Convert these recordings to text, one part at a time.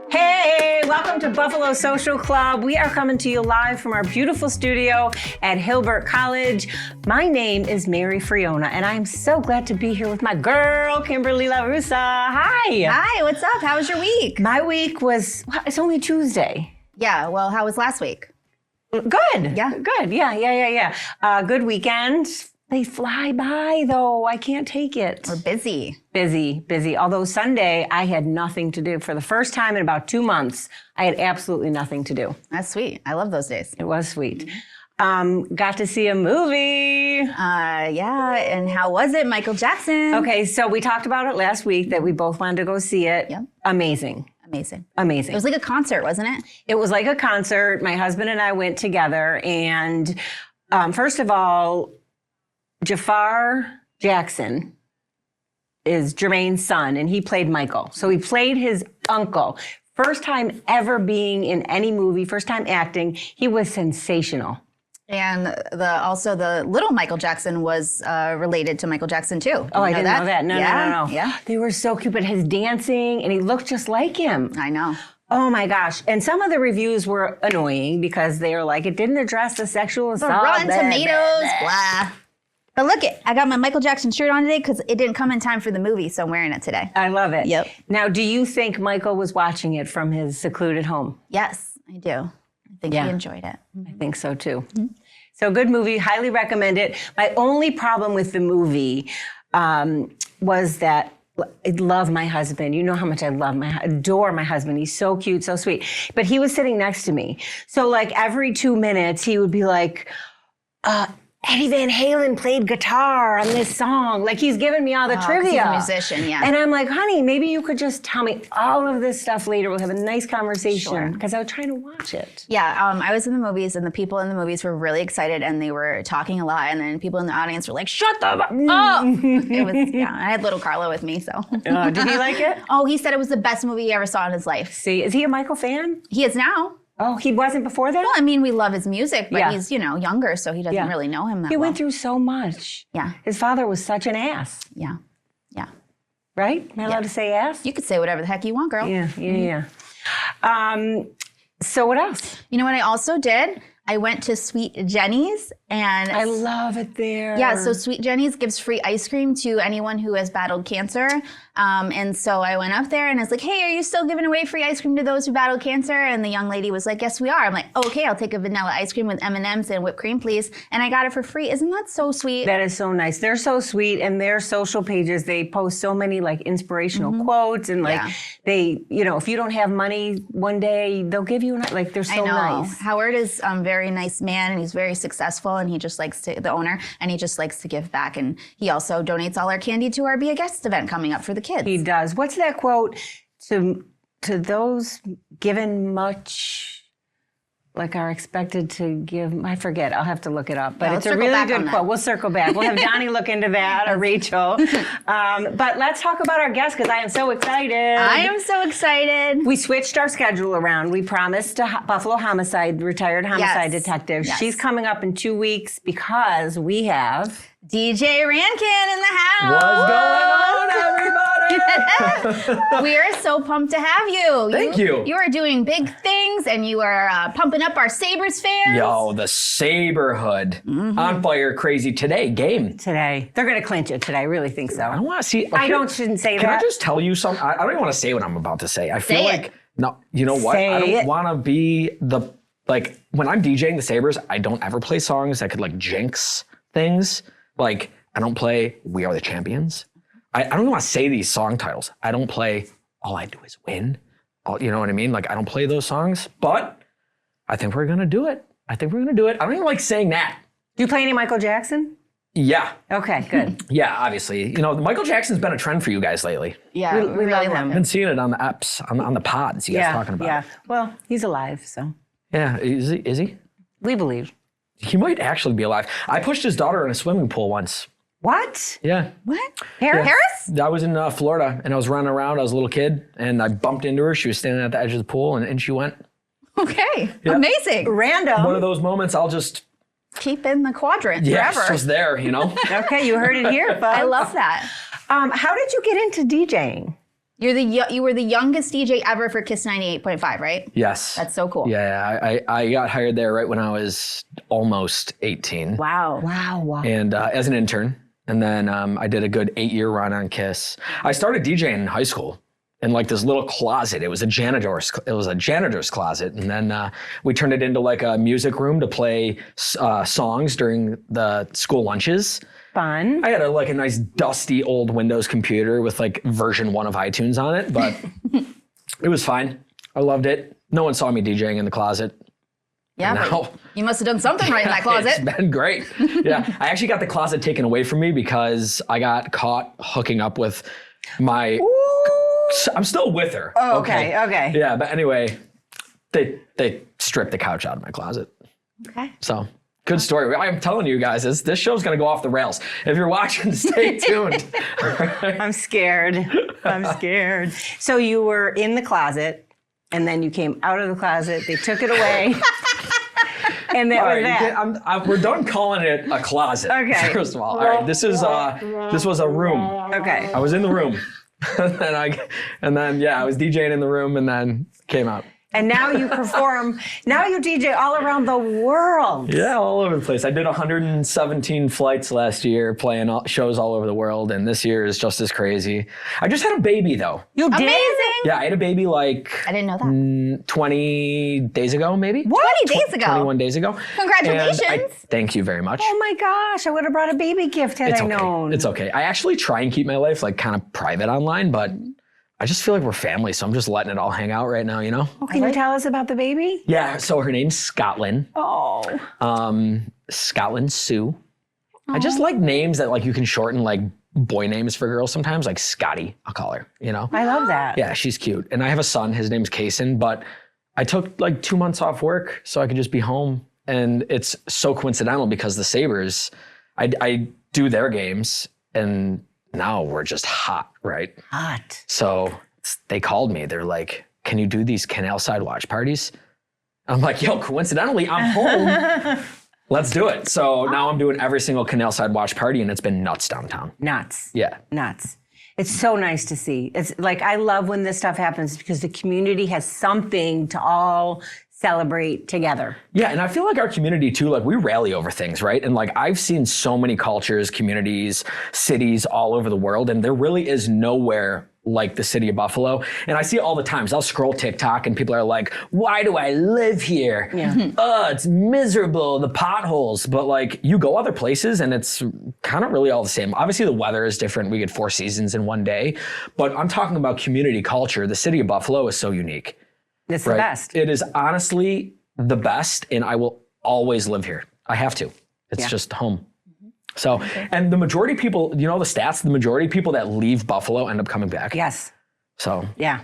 Hey, welcome to Buffalo Social Club. We are coming to you live from our beautiful studio at Hilbert College. My name is Mary Friona, and I'm so glad to be here with my girl, Kimberly LaRussa. Hi. Hi, what's up? How was your week? My week was, it's only Tuesday. Yeah, well, how was last week? Good. Yeah. Good. Yeah. Good weekend. They fly by, though. I can't take it. We're busy. Busy. Although Sunday, I had nothing to do. For the first time in about 2 months, I had absolutely nothing to do. That's sweet. I love those days. It was sweet. Got to see a movie. Yeah, and how was it? Michael Jackson. Okay, so we talked about it last week that we both wanted to go see it. Yep. Amazing. It was like a concert, wasn't it? It was like a concert. My husband and I went together. And first of all, Jafar Jackson is Jermaine's son, and he played Michael. So he played his uncle. First time ever being in any movie, first time acting. He was sensational. And also the little Michael Jackson was related to Michael Jackson too. Oh, I didn't know that. No. Yeah. They were so cute, but his dancing, and he looked just like him. I know. Oh my gosh. And some of the reviews were annoying because they were like, it didn't address the sexual assault. Rotten Tomatoes, blah. But look, I got my Michael Jackson shirt on today because it didn't come in time for the movie, so I'm wearing it today. I love it. Yep. Now, do you think Michael was watching it from his secluded home? Yes, I do. I think he enjoyed it. I think so too. Mm-hmm. So good movie, highly recommend it. My only problem with the movie was that I love my husband. You know how much I adore my husband. He's so cute, so sweet. But he was sitting next to me. So like every 2 minutes, he would be like, Eddie Van Halen played guitar on this song. Like he's giving me all the trivia. He's a musician, yeah. And I'm like, honey, maybe you could just tell me all of this stuff later. We'll have a nice conversation. Because I was trying to watch it. Yeah, I was in the movies and the people in the movies were really excited and they were talking a lot. And then people in the audience were like, shut the fuck up. It was, I had little Carlo with me, so. Did he like it? Oh, he said it was the best movie he ever saw in his life. See, is he a Michael fan? He is now. Oh, he wasn't before that? Well, I mean, we love his music, but he's, younger, so he doesn't really know him that He well. went through so much. Yeah. His father was such an ass. Yeah. Right? Am I allowed to say ass? You could say whatever the heck you want, girl. Yeah. So what else? You know what I also did? I went to Sweet Jenny's and I love it there. Yeah, so Sweet Jenny's gives free ice cream to anyone who has battled cancer. And so I went up there and I was like, hey, are you still giving away free ice cream to those who battled cancer? And the young lady was like, yes, we are. I'm like, okay, I'll take a vanilla ice cream with M&Ms and whipped cream, please. And I got it for free. Isn't that so sweet? That is so nice. They're so sweet, and their social pages, they post so many like inspirational quotes and like they, if you don't have money one day, they'll give you, like they're so nice. Howard is a very nice man and he's very successful and he just likes to, the owner, and he just likes to give back. And he also donates all our candy to our Be a Guest event coming up for the kids. He does. What's that quote? To those given much, like are expected to give. I forget. I'll have to look it up. But it's a really good quote. We'll circle back. We'll have Donnie look into that or Rachel. But let's talk about our guest because I am so excited. I am so excited. We switched our schedule around. We promised a Buffalo retired homicide detective. Yes. She's coming up in 2 weeks because we have DJ Rankan in the house. What's going on, everybody? We are so pumped to have you. Thank you. You are doing big things and you are pumping up our Sabres fans. Yo, the Saberhood on fire, crazy today. Game. today. They're going to clinch it today. I really think so. I don't want to see. Shouldn't say Can that. I just tell you something? I don't even want to say what I'm about to say. I feel Say like it. no. You know what? Say I don't it. want to be when I'm DJing the Sabres. I don't ever play songs that could like jinx things. Like I don't play "We Are the Champions." I don't even want to say these song titles. I don't play "All I Do Is Win." You know what I mean? Like I don't play those songs, but I think we're gonna do it. I don't even like saying that. Do you play any Michael Jackson? Yeah. Okay, good. Yeah, obviously. Michael Jackson's been a trend for you guys lately. Yeah, We really love love him. I've been seeing it on the apps, on the pods you guys talking about. Yeah. Well, he's alive, so Yeah, is he? we believe. He might actually be alive. I pushed his daughter in a swimming pool once. What? Yeah. What? Paris? I was in Florida, and I was running around. I was a little kid, and I bumped into her. She was standing at the edge of the pool, and she went. Okay. Yep. Amazing. Random. One of those moments I'll just... Keep in the quadrant Yeah, forever. it's just there, Okay, you heard it here, folks. I love that. How did you get into DJing? You were the youngest DJ ever for Kiss 98.5, right? Yes. That's so cool. Yeah, I got hired there right when I was almost 18. Wow. Wow. And as an intern. And then I did a good 8-year run on Kiss. I started DJing in high school in like this little closet. It was a janitor's closet. And then we turned it into like a music room to play songs during the school lunches. Fun. I had a nice dusty old Windows computer with like version 1 of iTunes on it, but it was fine. I loved it. No one saw me DJing in the closet. Yeah, but you must have done something right in that closet. It's been great. Yeah, I actually got the closet taken away from me because I got caught hooking up with my... I'm still with her. Oh, okay. Yeah, but anyway, they stripped the couch out of my closet. Okay. So... Good story. I'm telling you guys, this show's going to go off the rails. If you're watching, stay tuned. I'm scared. So you were in the closet, and then you came out of the closet. They took it away. And that was that. We're done calling it a closet. Okay. First of all. All right. This was a room. Okay. I was in the room. and then I was DJing in the room and then came out. And now you perform, now you DJ all around the world. Yeah, all over the place. I did 117 flights last year playing shows all over the world, and this year is just as crazy. I just had a baby, though. You did? Amazing. Yeah, I had a baby I didn't know that. 20 days ago, maybe? 20 days ago? 21 days ago. Congratulations. Thank you very much. Oh my gosh, I would have brought a baby gift had I known. It's okay. I actually try and keep my life like kind of private online, but I just feel like we're family, so I'm just letting it all hang out right now, you know? Oh, can you tell us about the baby? Yeah, so her name's Scotland. Oh. Scotland Sue. I just like names that like you can shorten like boy names for girls sometimes, like Scotty, I'll call her, you know? I love that. Yeah, she's cute. And I have a son, his name's Kason, but I took like 2 months off work so I could just be home. And it's so coincidental because the Sabres, I do their games and now we're just hot, right? Hot. So they called me. They're like, can you do these canal side watch parties? I'm like, yo, coincidentally, I'm home. Let's do it. So now I'm doing every single canal side watch party and it's been nuts downtown. Nuts. Yeah. Nuts. It's so nice to see. It's like, I love when this stuff happens because the community has something to all celebrate together. Yeah, and I feel like our community too, like we rally over things, right? And like I've seen so many cultures, communities, cities all over the world, and there really is nowhere like the city of Buffalo. And I see it all the times. I'll scroll TikTok and people are like, why do I live here? Yeah. It's miserable, the potholes. But like you go other places and it's kind of really all the same. Obviously the weather is different. We get 4 seasons in one day. But I'm talking about community culture. The city of Buffalo is so unique. It's the best. It is honestly the best, and I will always live here. I have to. It's just home. So, and the majority of people, you know the stats, the majority of people that leave Buffalo end up coming back. Yes. So, Yeah.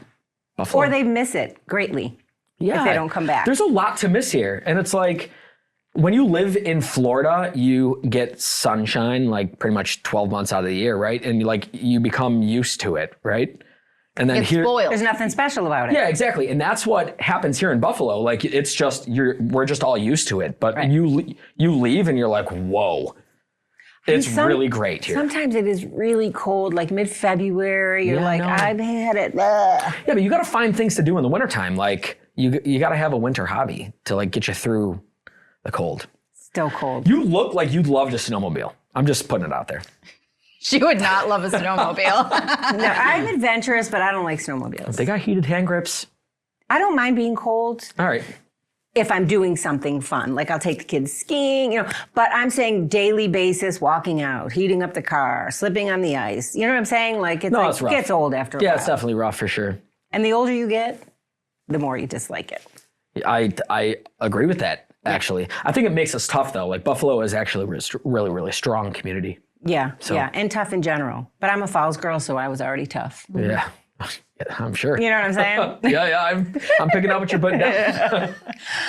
Buffalo. Or they miss it greatly if they don't come back. There's a lot to miss here. And it's like, when you live in Florida, you get sunshine like pretty much 12 months out of the year, right? And you become used to it, right? And then It's spoiled. There's nothing special about it. Yeah, exactly. And that's what happens here in Buffalo. Like it's just, we're just all used to it. But you leave and you're like, whoa, it's really great here. Sometimes it is really cold, like mid-February. You're like, I've had it. Ugh. Yeah, but you got to find things to do in the wintertime. Like you got to have a winter hobby to like get you through the cold. Still cold. You look like you'd love to snowmobile. I'm just putting it out there. She would not love a snowmobile. No, I'm adventurous, but I don't like snowmobiles. They got heated hand grips. I don't mind being cold All right. if I'm doing something fun. Like I'll take the kids skiing, but I'm saying daily basis, walking out, heating up the car, slipping on the ice. You know what I'm saying? Like it's it's rough. It gets old after a Yeah, while. it's definitely rough for sure. And the older you get, the more you dislike it. I agree with that, actually. I think it makes us tough, though. Like Buffalo is actually really, really strong community. Yeah, and tough in general. But I'm a Falls girl, so I was already tough. Yeah, I'm sure. You know what I'm saying? Yeah, I'm picking up what you're putting down.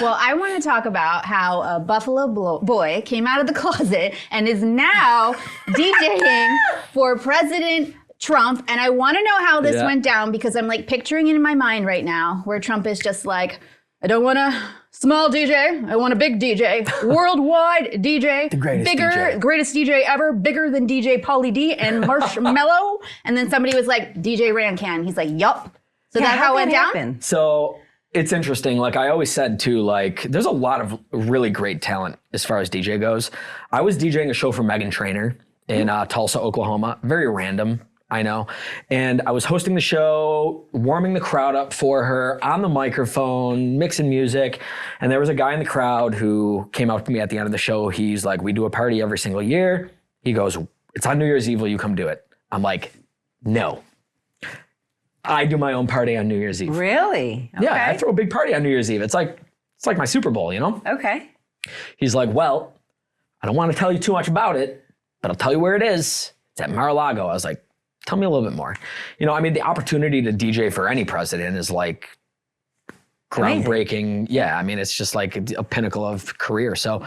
Well, I want to talk about how a Buffalo boy came out of the closet and is now DJing for President Trump. And I want to know how this went down because I'm like picturing it in my mind right now where Trump is just like, I don't want a small DJ. I want a big DJ. Worldwide DJ. The greatest DJ. Greatest DJ ever. Bigger than DJ Pauly D and Marshmello. And then somebody was like, DJ Rankan. He's like, yup. So that's how it went down? So it's interesting. Like I always said too, like there's a lot of really great talent as far as DJ goes. I was DJing a show for Meghan Trainor in Tulsa, Oklahoma. Very random, I know. And I was hosting the show, warming the crowd up for her on the microphone, mixing music. And there was a guy in the crowd who came up to me at the end of the show. He's like, we do a party every single year. He goes, it's on New Year's Eve, will you come do it? I'm like, no. I do my own party on New Year's Eve. Really? Okay. Yeah, I throw a big party on New Year's Eve. It's like my Super Bowl, you know? Okay. He's like, well, I don't want to tell you too much about it, but I'll tell you where it is. It's at Mar-a-Lago. I was like, tell me a little bit more. You know, I mean, the opportunity to DJ for any president is like groundbreaking. Yeah, I mean, it's just like a pinnacle of career. So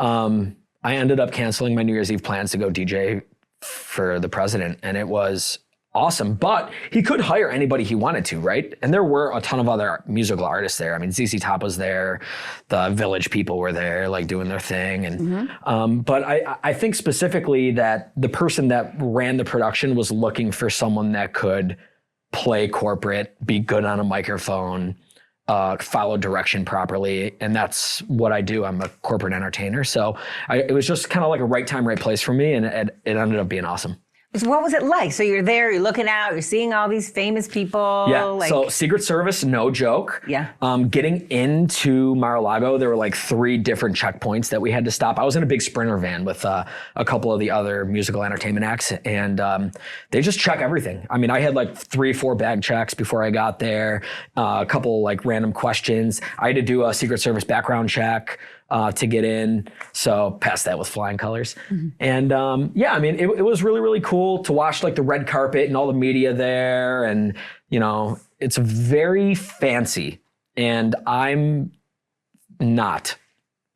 I ended up canceling my New Year's Eve plans to go DJ for the president, and it was awesome. But he could hire anybody he wanted to, right? And there were a ton of other musical artists there. I mean, ZZ Top was there, the Village people were there, like doing their thing. And but I think specifically that the person that ran the production was looking for someone that could play corporate, be good on a microphone, follow direction properly. And that's what I do. I'm a corporate entertainer. So it was just kind of like a right time, right place for me. And it ended up being awesome. So what was it like? So you're there, you're looking out, you're seeing all these famous people. Yeah, so Secret Service, no joke. Yeah. Getting into Mar-a-Lago, there were like 3 different checkpoints that we had to stop. I was in a big Sprinter van with a couple of the other musical entertainment acts, and they just check everything. I mean, I had like 3 or 4 bag checks before I got there, a couple like random questions. I had to do a Secret Service background check to get in. So passed that with flying colors. And yeah, I mean, it was really, really cool to watch like the red carpet and all the media there. And, you know, it's very fancy and I'm not.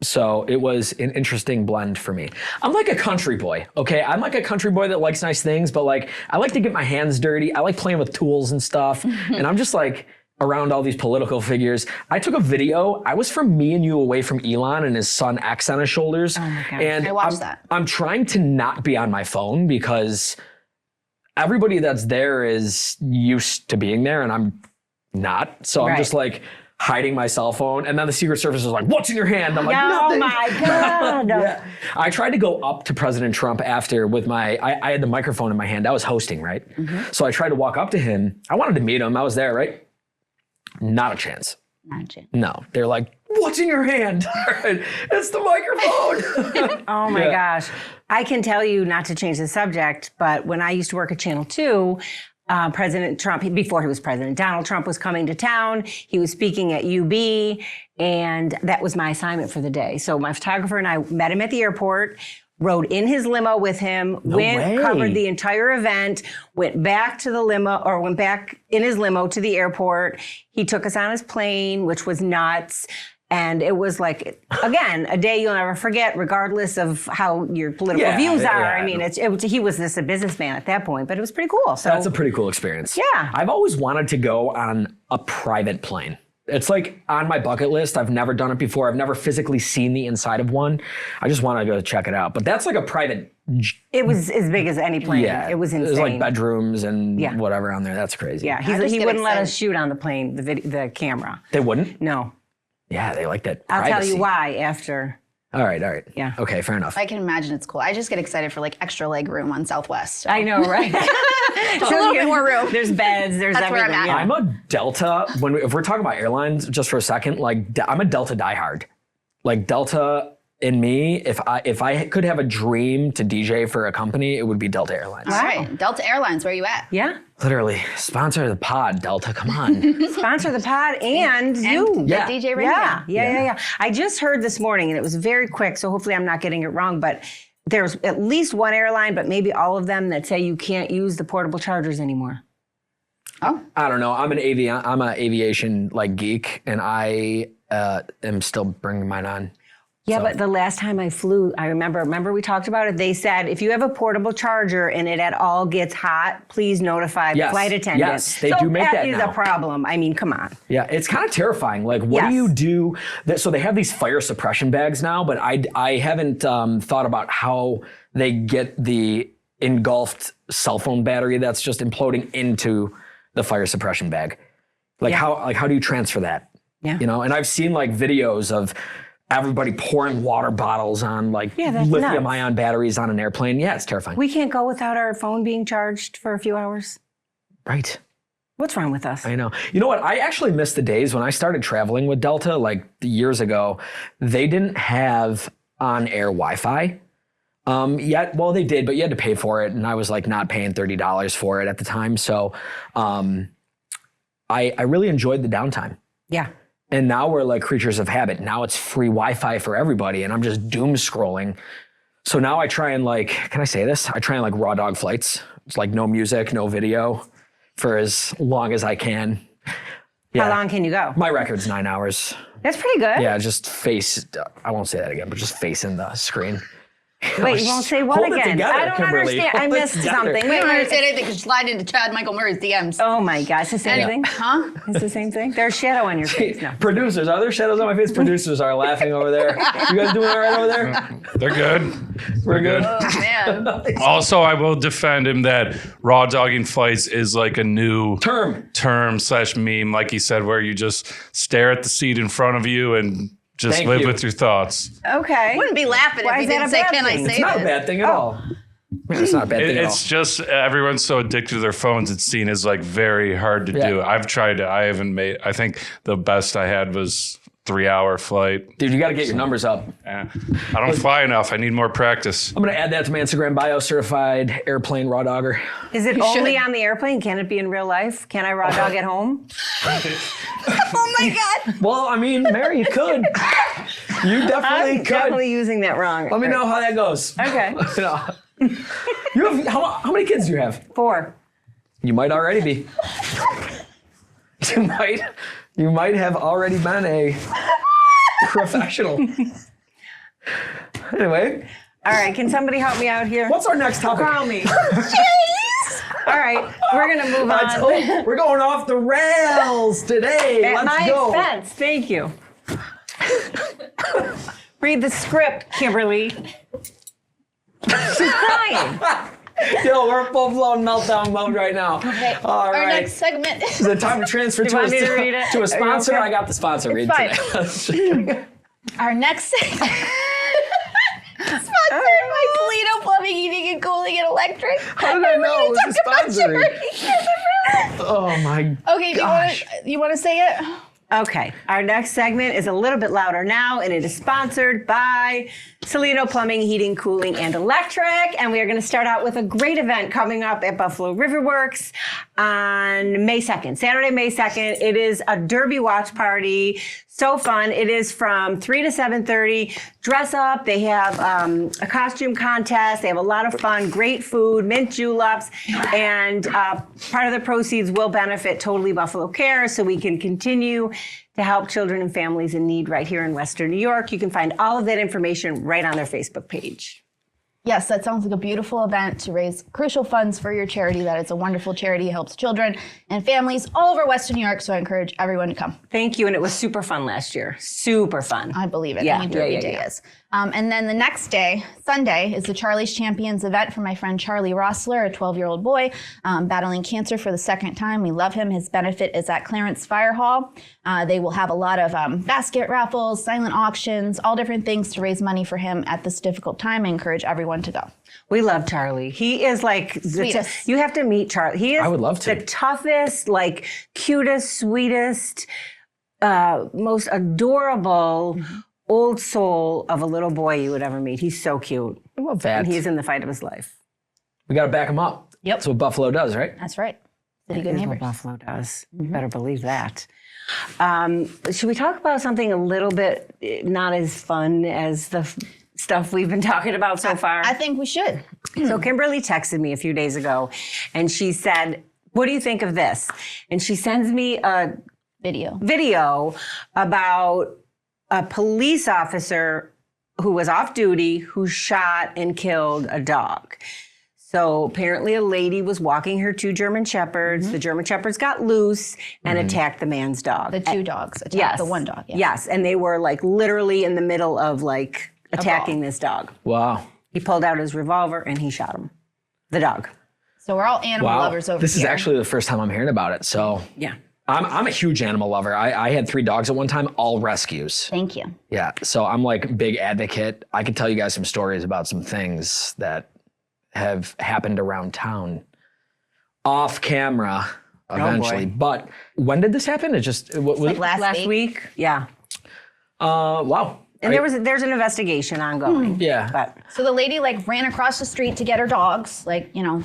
So it was an interesting blend for me. I'm like a country boy, okay? I'm like a country boy that likes nice things, but like, I like to get my hands dirty. I like playing with tools and stuff. And I'm just like, around all these political figures. I took a video. I was from Me and You away from Elon and his son X on his shoulders. Oh my gosh. And I watched that. I'm trying to not be on my phone because everybody that's there is used to being there and I'm not. So I'm just like hiding my cell phone. And then the Secret Service is like, what's in your hand? I'm like, nothing. Oh my God. Yeah. I tried to go up to President Trump after with I had the microphone in my hand. I was hosting, right? So I tried to walk up to him. I wanted to meet him. I was there, right? Not a chance. Not a chance. No. They're like, what's in your hand? It's the microphone. Oh my gosh. I can tell you, not to change the subject, but when I used to work at Channel 2, President Trump, before he was president, Donald Trump was coming to town. He was speaking at UB, and that was my assignment for the day. So my photographer and I met him at the airport, rode in his limo with him, covered the entire event, went back to the limo, or went back in his limo to the airport. He took us on his plane, which was nuts. And it was like, again, a day you'll never forget, regardless of how your political views are. I mean, he was just a businessman at that point, but it was pretty cool. So that's a pretty cool experience. Yeah. I've always wanted to go on a private plane. It's like on my bucket list. I've never done it before. I've never physically seen the inside of one. I just want to go check it out. But that's like a private. It was as big as any plane. Yeah. It was insane. There's like bedrooms and whatever on there. That's crazy. Yeah. He wouldn't let us shoot on the plane, the camera. They wouldn't? No. Yeah, they like that privacy. I'll tell you why after. All right. Yeah. Okay, fair enough. I can imagine it's cool. I just get excited for like extra leg room on Southwest. So. I know, right? Just a little bit more room. There's beds. There's That's where everything. I'm at. I'm a Delta. If we're talking about airlines, just for a second, like I'm a Delta diehard. Like Delta in me, if I could have a dream to DJ for a company, it would be Delta Airlines. All right, Delta Airlines, where are you at? Yeah. Literally, sponsor the pod, Delta. Come on. Sponsor the pod and you. Yeah. DJ Rankan. Yeah. I just heard this morning, and it was very quick, so hopefully I'm not getting it wrong, but there's at least one airline, but maybe all of them, that say you can't use the portable chargers anymore. Oh. I don't know. I'm an aviation like geek, and I am still bringing mine on. Yeah, So- but the last time I flew, I remember we talked about it. They said if you have a portable charger and it at all gets hot, please notify the Yes, flight attendant. yes, they do make that is now. a problem. I mean, come on. Yeah, it's kind of terrifying. Like, what Yes. do you do? So they have these fire suppression bags now, but I haven't thought about how they get the engulfed cell phone battery that's just imploding into the fire suppression bag. Like how do you transfer that? Yeah. You know, and I've seen like videos of everybody pouring water bottles on like that's lithium nuts. ion batteries on an airplane. Yeah, it's terrifying. We can't go without our phone being charged for a few hours. Right. What's wrong with us? I know. You know what? I actually miss the days when I started traveling with Delta, like years ago. They didn't have on-air Wi-Fi yet. Well, they did, but you had to pay for it, and I was like not paying $30 for it at the time. So I really enjoyed the downtime. Yeah. And now we're like creatures of habit. Now it's free Wi-Fi for everybody, and I'm just doom scrolling. So now I try and like, can I say this? I try and like raw dog flights. It's like no music, no video for as long as I can. Yeah. How long can you go? My record's 9 hours. That's pretty good. Yeah, just face, I won't say that again, but just facing the screen. Wait, you won't say what Hold it again? together, I don't Kimberly. understand. I Hold it missed together. something. We Wait, don't wait. understand anything because slide into Chad Michael Murray's DMs. Oh my gosh, it's the same thing? Huh? It's the same thing? There's shadow on your face now. Producers, are there shadows on my face? Producers are laughing over there. You guys doing all right over there? They're good. We're good. Oh, man. Also, I will defend him that raw dogging fights is like a new Term. term/meme, like he said, where you just stare at the seat in front of you and just Thank live you. with your thoughts. Okay. Wouldn't be laughing Why if is he that didn't a say, bad "Can I thing? say It's not a this?" bad thing at all. Yeah, it's not a bad thing at all. It's just everyone's so addicted to their phones. It's seen as like very hard to do. I've tried it. I haven't made. I think the best I had was 3-hour flight. Dude, you got to get your numbers up. I don't fly enough. I need more practice. I'm going to add that to my Instagram bio, certified airplane raw dogger. Is it only on the airplane? Can it be in real life? Can I raw dog at home? Oh my God. Well, I mean, Mary, you could. You definitely I'm could. definitely using that wrong. Let me know how that goes. Okay. You have, how many kids do you have? 4. You might already be. You might have already been a professional. Anyway, All right, can somebody help me out here? what's our next topic? Call me. All right, we're going to move on. We're going off the rails today. At Let's my go. expense. Thank you. Read the script, Kimberly. She's crying. Yo, we're full blown meltdown mode right now. Okay. All Our right. next segment. Is it time to transfer to want me to read it? to Are a you sponsor? okay? I got the sponsor read fine. today. Our next segment. Sponsored by Toledo Plumbing, Heating and Cooling and Electric. How did I know it was a sponsor? Oh my Okay, gosh. you want to say it? Okay, our next segment is a little bit louder now, and it is sponsored by Toledo Plumbing, Heating, Cooling, and Electric. And we are going to start out with a great event coming up at Buffalo Riverworks on May 2nd, Saturday, May 2nd. It is a derby watch party. So fun. It is from 3 to 7:30. Dress up. They have a costume contest. They have a lot of fun, great food, mint juleps, and part of the proceeds will benefit Totally Buffalo Care so we can continue to help children and families in need right here in Western New York. You can find all of that information right on their Facebook page. Yes, that sounds like a beautiful event to raise crucial funds for your charity. That is a wonderful charity. It helps children and families all over Western New York. So I encourage everyone to come. Thank you. And it was super fun last year. Super fun. I believe it. Yeah, Any derby yeah, day yeah. is. And then the next day, Sunday, is the Charlie's Champions event for my friend Charlie Rossler, a 12-year-old boy battling cancer for the second time. We love him. His benefit is at Clarence Fire Hall. They will have a lot of basket raffles, silent auctions, all different things to raise money for him at this difficult time. I encourage everyone to go. We love Charlie. He is like, Sweetest. you have to meet Charlie. He is I would love to. the toughest, like cutest, sweetest, most adorable old soul of a little boy you would ever meet. He's so cute. I love that. And he's in the fight of his life. We got to back him up. Yep. That's what Buffalo does, right? That's right. City That Good is what Neighbors. Buffalo does. You better believe that. Should we talk about something a little bit not as fun as the stuff we've been talking about so far? I think we should. So Kimberly texted me a few days ago, and she said, "What do you think of this?" And she sends me a Video. video about a police officer who was off duty who shot and killed a dog. So apparently a lady was walking her 2 German Shepherds. The German Shepherds got loose and attacked the man's dog. The 2 dogs attacked the 1 dog. Yeah. Yes, and they were like literally in the middle of like attacking this dog. Wow. He pulled out his revolver and he shot him. The dog. So we're all animal lovers over This here. is actually the first time I'm hearing about it. So Yeah. I'm a huge animal lover. I had 3 dogs at one time, all rescues. Thank you. Yeah. So I'm like big advocate. I could tell you guys some stories about some things that have happened around town off camera eventually. But when did this happen? It just was Like last week. Yeah. wow. And there's an investigation ongoing. Yeah. But So the lady like ran across the street to get her dogs. Like, you know,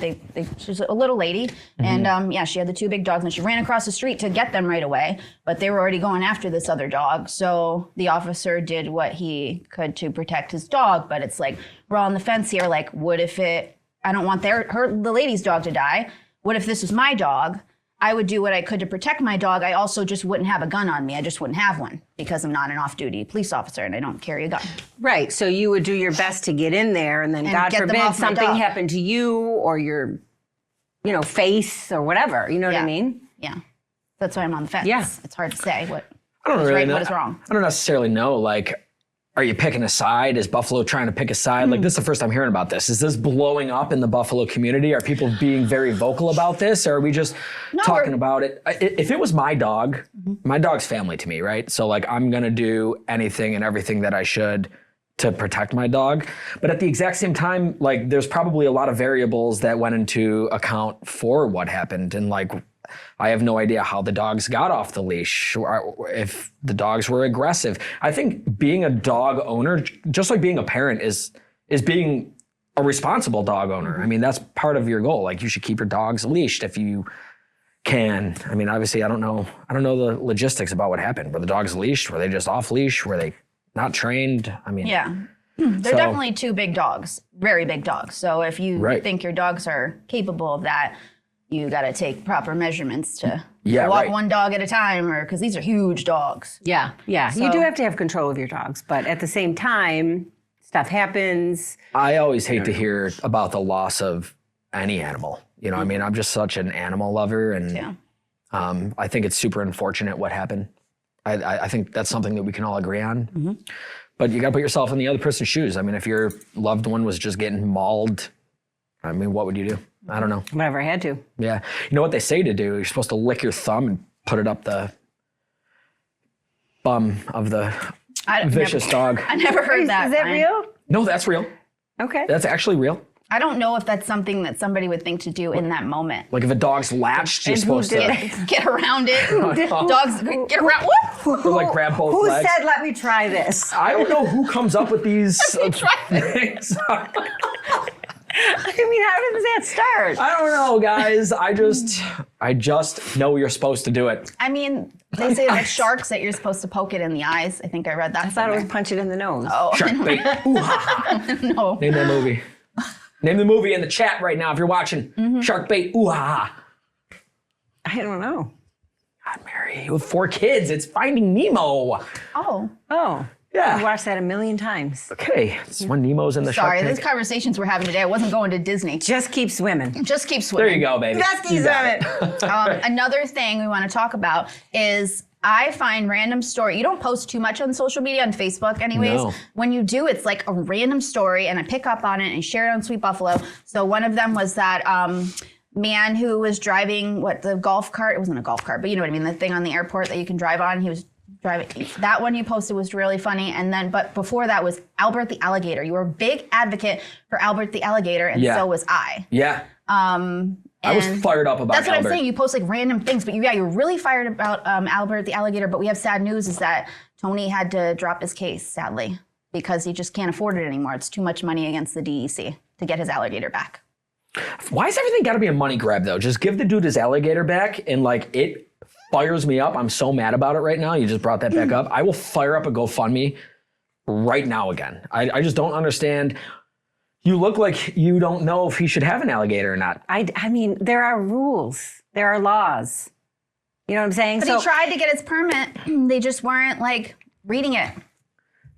she's a little lady. And she had the 2 big dogs and she ran across the street to get them right away. But they were already going after this other dog. So the officer did what he could to protect his dog. But it's like, we're on the fence here. Like, what if I don't want the lady's dog to die. What if this was my dog? I would do what I could to protect my dog. I also just wouldn't have a gun on me. I just wouldn't have one because I'm not an off-duty police officer and I don't carry a gun. right, so you would do your best to get in there, and then God get them forbid off my something dog. happened to you or your, face or whatever. You know what I mean? Yeah. That's why I'm on the fence. Yeah. It's hard to say what I don't is really right and know. what is wrong. I don't necessarily know. Like, are you picking a side? Is Buffalo trying to pick a side? Like, this is the first I'm hearing about this. Is this blowing up in the Buffalo community? Are people being very vocal about this? Or are we just talking about it? If it was my dog, my dog's family to me, right? So, like, I'm going to do anything and everything that I should to protect my dog. But at the exact same time, like, there's probably a lot of variables that went into account for what happened. And, like, I have no idea how the dogs got off the leash, or if the dogs were aggressive. I think being a dog owner, just like being a parent, is being a responsible dog owner. I mean, that's part of your goal. Like, you should keep your dogs leashed if you can. I mean, obviously, I don't know the logistics about what happened. Were the dogs leashed? Were they just off leash? Were they not trained? I mean, Yeah. They're definitely 2 big dogs, very big dogs. So if you think your dogs are capable of that, you got to take proper measurements to walk one dog at a time, or because these are huge dogs. Yeah. You do have to have control of your dogs, but at the same time, stuff happens. I always hate to hear about the loss of any animal. You know, I mean, I'm just such an animal lover, and I think it's super unfortunate what happened. I think that's something that we can all agree on. But you got to put yourself in the other person's shoes. I mean, if your loved one was just getting mauled, I mean, what would you do? I don't know. Whatever I had to. Yeah. You know what they say to do? You're supposed to lick your thumb and put it up the bum of the vicious dog. I never heard that. Is that real? No, that's real. Okay. That's actually real. I don't know if that's something that somebody would think to do in that moment. Like if a dog's latched, you're supposed to Get around it. Dogs get around. Whoop. or like grab both Who legs. said, let me try this? I don't know who comes up with these things. I mean, how does that start? I don't know, guys. I just know you're supposed to do it. I mean, they say like sharks that you're supposed to poke it in the eyes. I think I read that. I thought it was punch it in the nose. Oh, Shark bait. Ooh, ha, ha. no. Name that movie. Name the movie in the chat right now if you're watching. Shark bait. Ooh, ha, ha. I don't know. God, Mary, you have 4 kids. It's Finding Nemo. Oh. Yeah. I watched that a million times. Okay, it's when Nemo's in the Sorry, shark these tank. conversations we're having today. I wasn't going to Disney. Just keep swimming. Just keep There swimming. you go, baby. Just keep You got swimming. it. Another thing we want to talk about is I find random story. You don't post too much on social media, on Facebook anyways. No. When you do, it's like a random story and I pick up on it and share it on Sweet Buffalo. So one of them was that man who was driving, the golf cart? It wasn't a golf cart, but you know what I mean, the thing on the airport that you can drive on. He was driving. That one you posted was really funny. And then, but before that was Albert the alligator. You were a big advocate for Albert the alligator, and so was I. Yeah. I was fired up about That's what Albert. I'm saying. You post like random things, but you're really fired about Albert the alligator. But we have sad news is that Tony had to drop his case, sadly, because he just can't afford it anymore. It's too much money against the DEC to get his alligator back. Why has everything got to be a money grab, though? Just give the dude his alligator back, and like it fires me up. I'm so mad about it right now. You just brought that back up. I will fire up a GoFundMe right now again. I just don't understand. You look like you don't know if he should have an alligator or not. I mean, there are rules. There are laws. You know what I'm saying? But he tried to get his permit. They just weren't like reading it.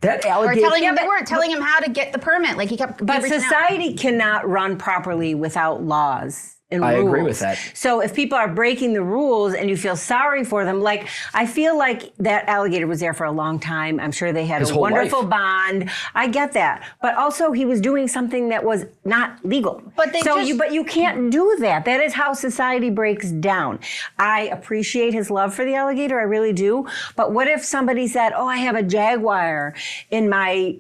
That Or alligator. telling him they weren't telling him how to get the permit. Like he kept. But reaching out. society cannot run properly without laws and I rules. agree with that. So if people are breaking the rules and you feel sorry for them, like I feel like that alligator was there for a long time. I'm sure they had His a whole wonderful life. bond. I get that. But also he was doing something that was not legal. But they just- but you can't do that. That is how society breaks down. I appreciate his love for the alligator. I really do. But what if somebody said, "Oh, I have a jaguar in my,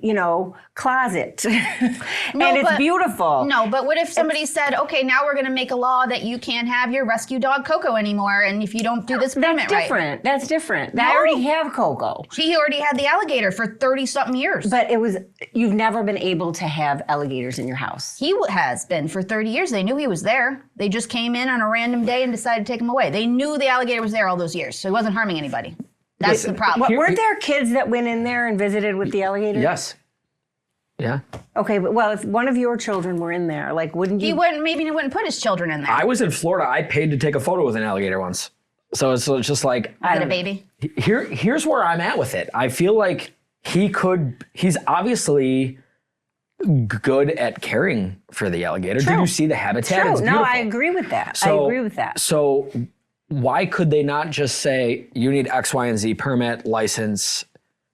closet and it's but- beautiful." No, but what if somebody said, okay, now we're going to make a law that you can't have your rescue dog Coco anymore, and if you don't do this permit That's different. right. That's different. I No. already have Coco. He already had the alligator for 30-something years. But you've never been able to have alligators in your house. He has been for 30 years. They knew he was there. They just came in on a random day and decided to take him away. They knew the alligator was there all those years, so he wasn't harming anybody. That's the problem. Weren't there kids that went in there and visited with the alligator? Yes. Yeah. Okay, but if one of your children were in there, like, wouldn't you? Maybe he wouldn't put his children in there. I was in Florida. I paid to take a photo with an alligator once. So it's just like, Was it a baby? here's where I'm at with it. I feel like he's obviously good at caring for the alligator. Did you see the habitat? True. It's No, I beautiful. agree with that. So- I agree with that. So why could they not just say, you need X, Y, and Z permit, license,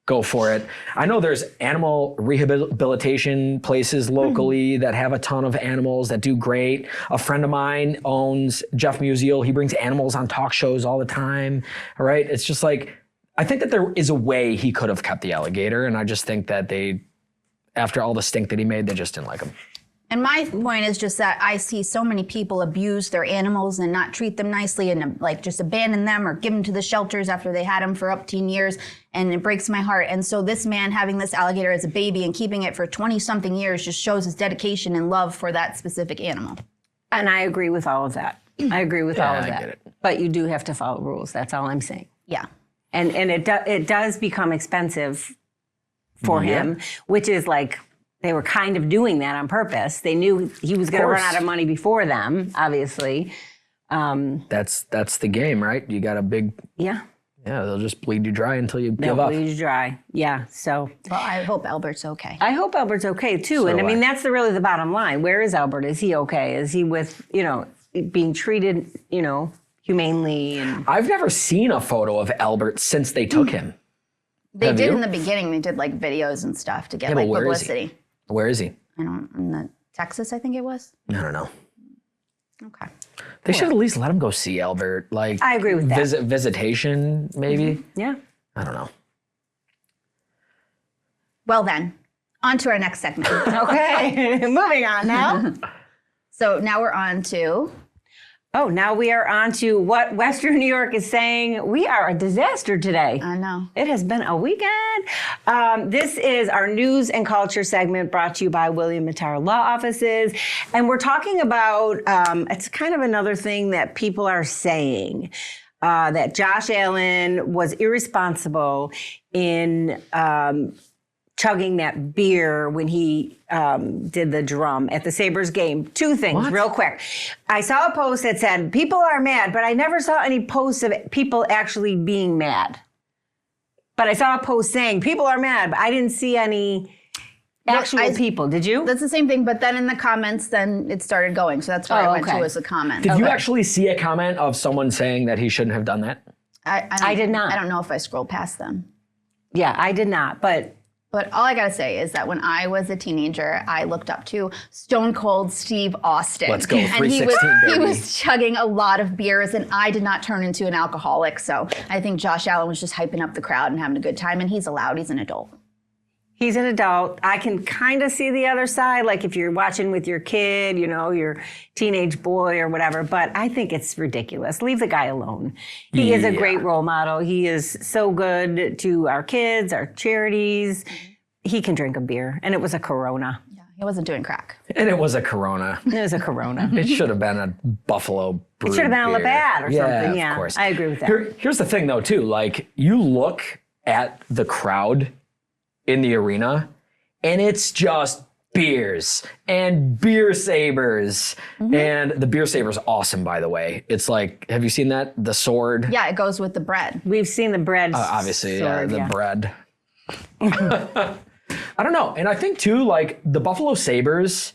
go for it? I know there's animal rehabilitation places locally that have a ton of animals that do great. A friend of mine owns Jeff Musial. He brings animals on talk shows all the time. All right. It's just like, I think that there is a way he could have kept the alligator. And I just think that after all the stink that he made, they just didn't like him. And my point is just that I see so many people abuse their animals and not treat them nicely and like just abandon them or give them to the shelters after they had them for up to years. And it breaks my heart. And so this man having this alligator as a baby and keeping it for 20-something years just shows his dedication and love for that specific animal. And I agree with all of that. I agree with all of I that. get it. But you do have to follow rules. That's all I'm saying. Yeah. And it does become expensive for him, which is like they were kind of doing that on purpose. They knew he was going to run course. out of money before them, obviously. That's the game, right? You got a big, Yeah. they'll just bleed you dry until you They'll give up. bleed you dry. Yeah. So Well, I hope Albert's okay. I hope Albert's okay too. And I do mean, I. that's really the bottom line. Where is Albert? Is he okay? Is he with, being treated, humanely? And I've never seen a photo of Albert since they took him. They Have did you? in the beginning. They did like videos and stuff to get Yeah, but like where is he? publicity. Where is he? I don't in the Texas, I think it was. I don't know. Okay. They should at least let him go see Albert. Like, I agree with that. Visitation, maybe. yeah. I don't know. Well then, on to our next segment. Okay. Moving on now. So now we're on to Oh, now we are on to what Western New York is saying. We are a disaster today. I know. It has been a weekend. This is our news and culture segment brought to you by William Mattar Law Offices. And we're talking about, it's kind of another thing that people are saying, that Josh Allen was irresponsible in chugging that beer when he did the drum at the Sabres game. Two things real quick. I saw a post that said, people are mad, but I never saw any posts of people actually being mad. But I saw a post saying, people are mad, but I didn't see any actual people. Did you? That's the same thing, but then in the comments, then it started going. So that's where I went to as a comment. Did you actually see a comment of someone saying that he shouldn't have done that? I did not. I don't know if I scrolled past them. Yeah, I did not, but But all I gotta say is that when I was a teenager, I looked up to Stone Cold Steve Austin. Let's go, And he 316, was baby. chugging a lot of beers, and I did not turn into an alcoholic. So I think Josh Allen was just hyping up the crowd and having a good time, and he's allowed. He's an adult. he's an adult. I can kind of see the other side, like if you're watching with your kid, your teenage boy or whatever, but I think it's ridiculous. Leave the guy alone. He is a great role model. He is so good to our kids, our charities. He can drink a beer, and it was a Corona. Yeah, he wasn't doing crack. And it was a Corona. It was a Corona. It should have been a Buffalo Brew. It should have been a beer. Labatt or something. Of Yeah, course. I agree with that. Here's the thing, though, too. Like, you look at the crowd in the arena, and it's just beers and beer sabers. Mm-hmm. And the beer saber's awesome, by the way. It's like, have you seen that? The sword. Yeah, it goes with the bread. We've seen the bread. Obviously, sword, the bread. I don't know. And I think too, like the Buffalo Sabres,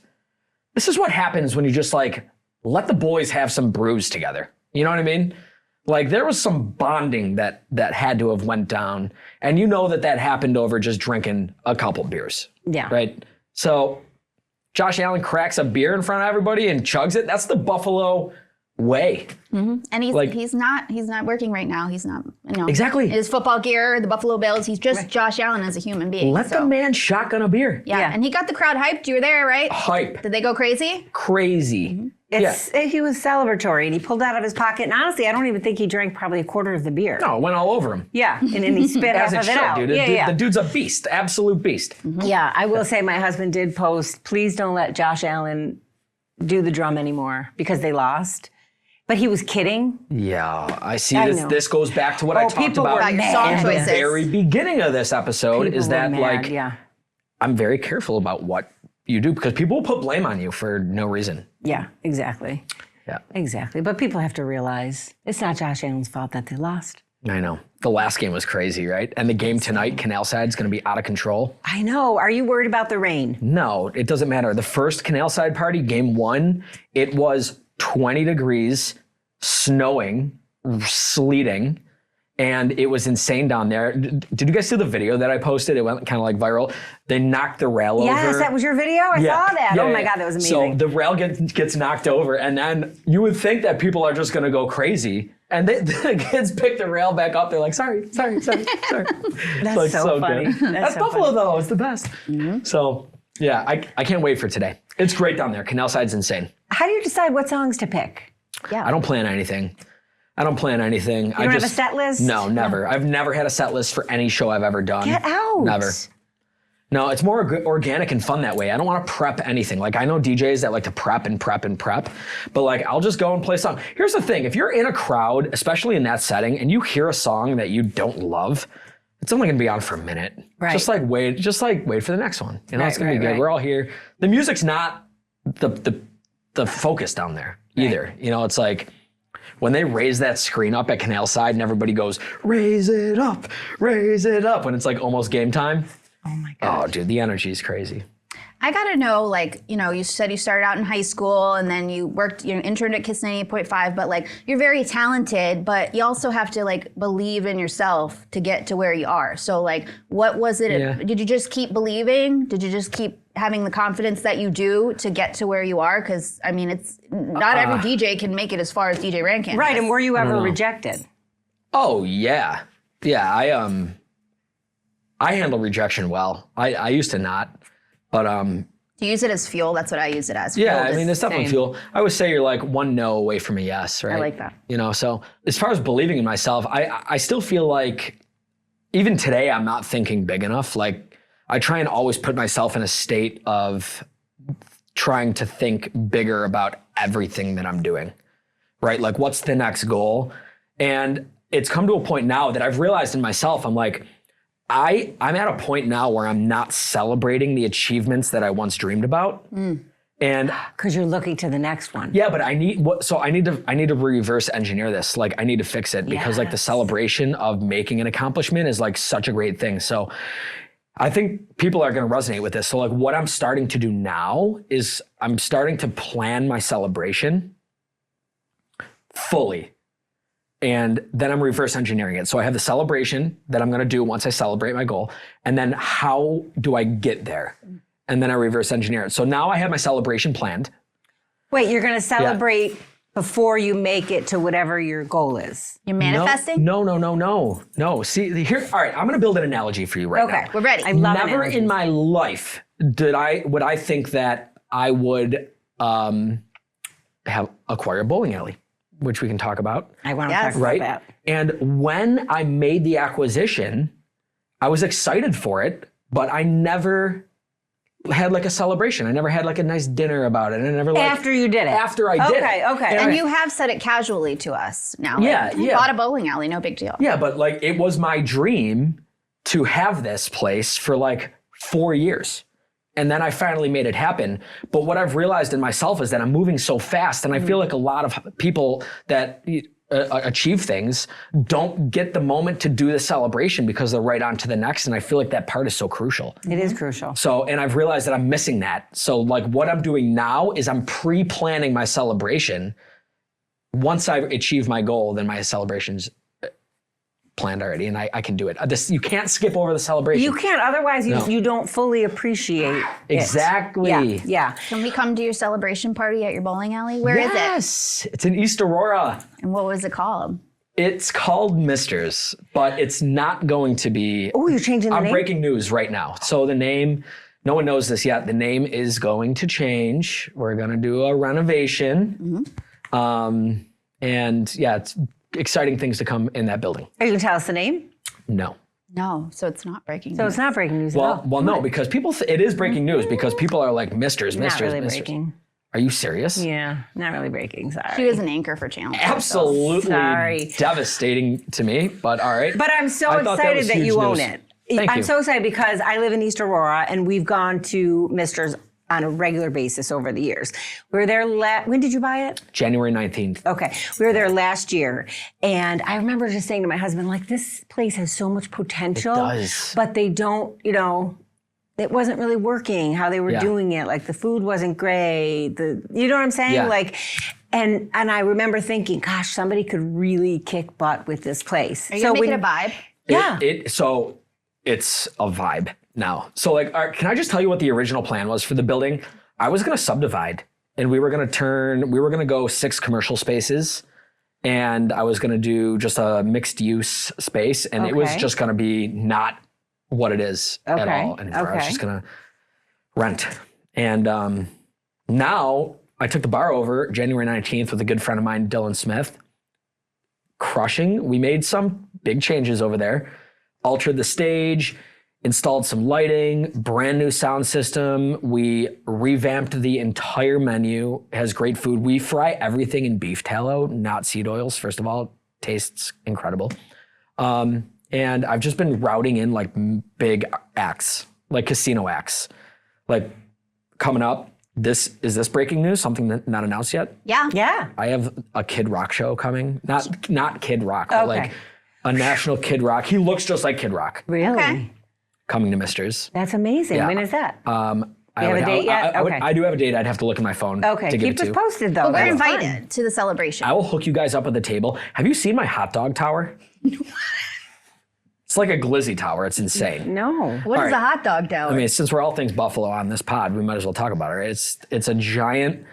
this is what happens when you just like let the boys have some brews together. You know what I mean? Like there was some bonding that had to have went down. And you know that happened over just drinking a couple beers. Yeah. Right? So Josh Allen cracks a beer in front of everybody and chugs it. That's the Buffalo way. And he's not working right now. He's not, Exactly. His football gear, the Buffalo Bills, he's just Josh Allen as a human being. Let the man shotgun a beer. Yeah, and he got the crowd hyped. You were there, right? Hype. Did they go crazy? Crazy. He was celebratory, and he pulled out of his pocket. And honestly, I don't even think he drank probably a quarter of the beer. No, it went all over him. Yeah, and then he spit half As it of it should, out. dude. The dude's a beast, absolute beast. Yeah, I will say my husband did post, please don't let Josh Allen do the drum anymore because they lost. But he was kidding. Yeah, I see I this. know. This goes back to what I talked people about were your mad. song in the choices. very beginning of this episode. People Is were that mad, like yeah. I'm very careful about what you do because people will put blame on you for no reason. Yeah, exactly. Yeah, Exactly. But people have to realize it's not Josh Allen's fault that they lost. I know. The last game was crazy, right? And the game tonight, Canal Side's going to be out of control. I know. Are you worried about the rain? No, it doesn't matter. The first Canal Side party, game 1, it was 20 degrees, snowing, sleeting, and it was insane down there. Did you guys see the video that I posted? It went kind of like viral. They knocked the rail over. Yes, that was your video? I saw that. Oh my yeah. God, that was amazing. So the rail gets knocked over, and then you would think that people are just going to go crazy. And the kids pick the rail back up. They're like, sorry. That's Like, so funny. good. That's so Buffalo, funny. though. It's the best. So, yeah, I can't wait for today. It's great down there. Canal Side's insane. How do you decide what songs to pick? I don't plan anything. You don't have a set list? No, never. I've never had a set list for any show I've ever done. Get out. Never. No, it's more organic and fun that way. I don't want to prep anything. Like I know DJs that like to prep, but like I'll just go and play a song. Here's the thing: if you're in a crowd, especially in that setting, and you hear a song that you don't love, it's only going to be on for a minute. Right. Just wait for the next one. You know, it's going to be good. Right. We're all here. The music's not the focus down there either. Right. You know, it's like when they raise that screen up at Canal Side and everybody goes, raise it up, when it's like almost game time. Oh my God. Oh, dude, the energy is crazy. I gotta know, like, you said you started out in high school and then you worked, interned at Kiss 98.5, but like, you're very talented, but you also have to like believe in yourself to get to where you are. So like, what was it? Yeah. Did you just keep believing? Did you just keep having the confidence that you do to get to where you are? Because I mean, it's not every DJ can make it as far as DJ Rankan. Right, and were you ever know. rejected? Oh, yeah. Yeah, I handle rejection well. I used to not, but Do you use it as fuel? That's what I use it as. yeah, Fuel. I mean, it's definitely same. fuel. I would say you're like one no away from a yes, right? I like that. You know, so as far as believing in myself, I still feel like even today I'm not thinking big enough. Like I try and always put myself in a state of trying to think bigger about everything that I'm doing, right? Like what's the next goal? And it's come to a point now that I've realized in myself, I'm like, I'm at a point now where I'm not celebrating the achievements that I once dreamed about. And Because you're looking to the next one. yeah, but I need to reverse engineer this. Like I need to fix it because like the celebration of making an accomplishment is like such a great thing. So I think people are going to resonate with this. So like what I'm starting to do now is I'm starting to plan my celebration fully. And then I'm reverse engineering it. So I have the celebration that I'm going to do once I celebrate my goal. And then how do I get there? And then I reverse engineer it. So now I have my celebration planned. Wait, you're going to celebrate before you make it to whatever your goal is. You're manifesting? No. See, here, all right, I'm going to build an analogy for you right now. Okay, we're ready. I love Never analogies. in my life would I think that I would acquire a bowling alley, which we can talk about. I want to Yes. talk Right? about that. And when I made the acquisition, I was excited for it, but I never had like a celebration. I never had like a nice dinner about it. I never like After you did it. After I did it. Okay. And you have said it casually to us now. Yeah, Like, yeah. Bought a bowling alley, no big deal. Yeah, but like it was my dream to have this place for like 4 years. And then I finally made it happen. But what I've realized in myself is that I'm moving so fast. And I feel like a lot of people that achieve things don't get the moment to do the celebration because they're right on to the next. And I feel like that part is so crucial. It is crucial. So, and I've realized that I'm missing that. So like what I'm doing now is I'm pre-planning my celebration. Once I achieve my goal, then my celebration's planned already and I can do it. You can't skip over the celebration. You can't, otherwise you don't fully appreciate it. Exactly. Yeah. Can we come to your celebration party at your bowling alley? Where is it? Yes, it's in East Aurora. And what was it called? It's called Misters, but it's not going to be. Oh, you're changing the I'm name? breaking news right now. So the name, no one knows this yet. The name is going to change. We're going to do a renovation. And yeah, it's exciting things to come in that building. Are you going to tell us the name? No. No, so it's not breaking So news. it's not breaking news at all. Well, no, because people, it is breaking news because people are like Misters. Not really breaking. Are you serious? Yeah, not really breaking, sorry. She was an anchor for Channel 4. Absolutely Sorry. devastating to me, but all right. But I'm so I thought that excited was that huge you own news. it. Thank I'm you. so excited because I live in East Aurora and we've gone to Mister's on a regular basis over the years. We were there, when did you buy it? January 19th. Okay, we were there last year, and I remember just saying to my husband, like, this place has so much potential, It does. but they don't, it wasn't really working how they were Yeah. doing it. Like the food wasn't great. You know what I'm saying? Yeah. Like, and I remember thinking, gosh, somebody could really kick butt with this place. Are you going to make it a vibe? Yeah. So it's a vibe now. So like, all right, can I just tell you what the original plan was for the building? I was going to subdivide and we were going to go 6 commercial spaces and I was going to do just a mixed use space. And it was Okay. just going to be not what it is at Okay. all anymore. I was Okay. just going to rent. And now I took the bar over January 19th with a good friend of mine, Dylan Smith. Crushing. We made some big changes over there. Altered the stage, installed some lighting, brand new sound system. We revamped the entire menu. It has great food. We fry everything in beef tallow, not seed oils. First of all, tastes incredible. And I've just been routing in like big acts, like casino acts. Like coming up, is this breaking news? Something not announced yet? Yeah. Yeah. I have a Kid Rock show coming. Not Kid Rock, but Okay. like a national Kid Rock. He looks just like Kid Rock. Really? Okay. Coming to Misters. That's amazing. Yeah. When is that? I You have would a date yet? Okay. I do have a date. I'd have to look at my phone Okay, to give keep it us to. posted though. We're That's fun. invited to the celebration. I will hook you guys up at the table. Have you seen my hot dog tower? It's like a glizzy tower. It's insane. No. What All is right. a hot dog tower? I mean, since we're all things Buffalo on this pod, we might as well talk about it. Right? It's a giant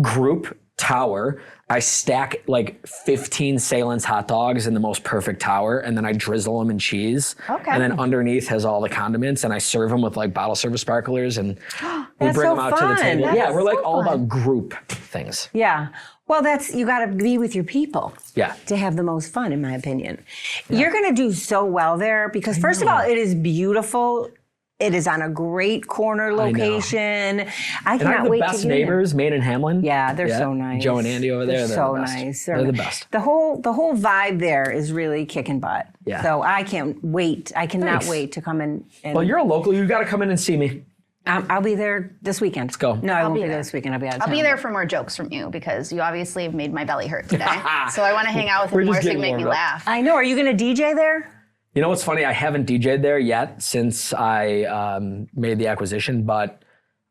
group tower. I stack like 15 Salins hot dogs in the most perfect tower, and then I drizzle them in cheese. Okay. And then underneath has all the condiments, and I serve them with like bottle service sparklers, and we That's bring so them out to the fun. table. That Yeah, is we're like so all fun. about group things. Yeah. Well, you got to be with your people. Yeah. To have the most fun, in my opinion. You're going to do so well there because, first of all, it is beautiful. It is on a great corner location. I And I cannot have the wait best to get in. neighbors, Maine and Hamlin. Yeah, they're so nice. Joe and Andy over there. They're They're so the best. nice. They're the best. The whole vibe there is really kicking butt. Yeah. So I can't wait. I cannot Thanks. wait to come in. And Well, you're a local. You got to come in and see me. I'll be there this weekend. Let's go. No, I won't be be there there. this weekend. I'll be out of I'll town. be there for more jokes from you because you obviously have made my belly hurt today. So I want to hang out with We're you more just so you can getting make me warmed up. laugh. I know. Are you going to DJ there? You know what's funny? I haven't DJ'd there yet since I made the acquisition, but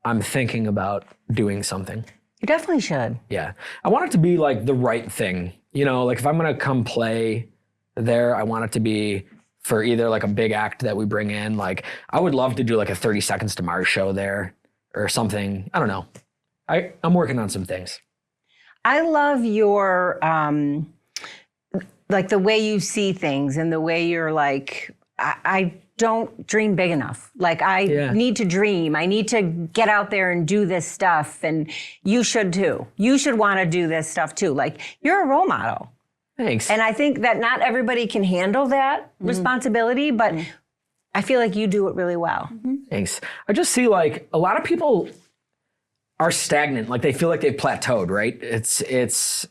I'm thinking about doing something. You definitely should. Yeah. I want it to be like the right thing. You know, like if I'm going to come play there, I want it to be for either like a big act that we bring in. Like I would love to do like a 30 Seconds to Mars show there or something. I don't know. I'm working on some things. I love your like the way you see things and the way you're like, I don't dream big enough. Like I need to dream. I need to get out there and do this stuff. And you should too. You should want to do this stuff too. Like you're a role model. Thanks. And I think that not everybody can handle that responsibility, but I feel like you do it really well. Thanks. I just see like a lot of people are stagnant. Like they feel like they've plateaued, right? It's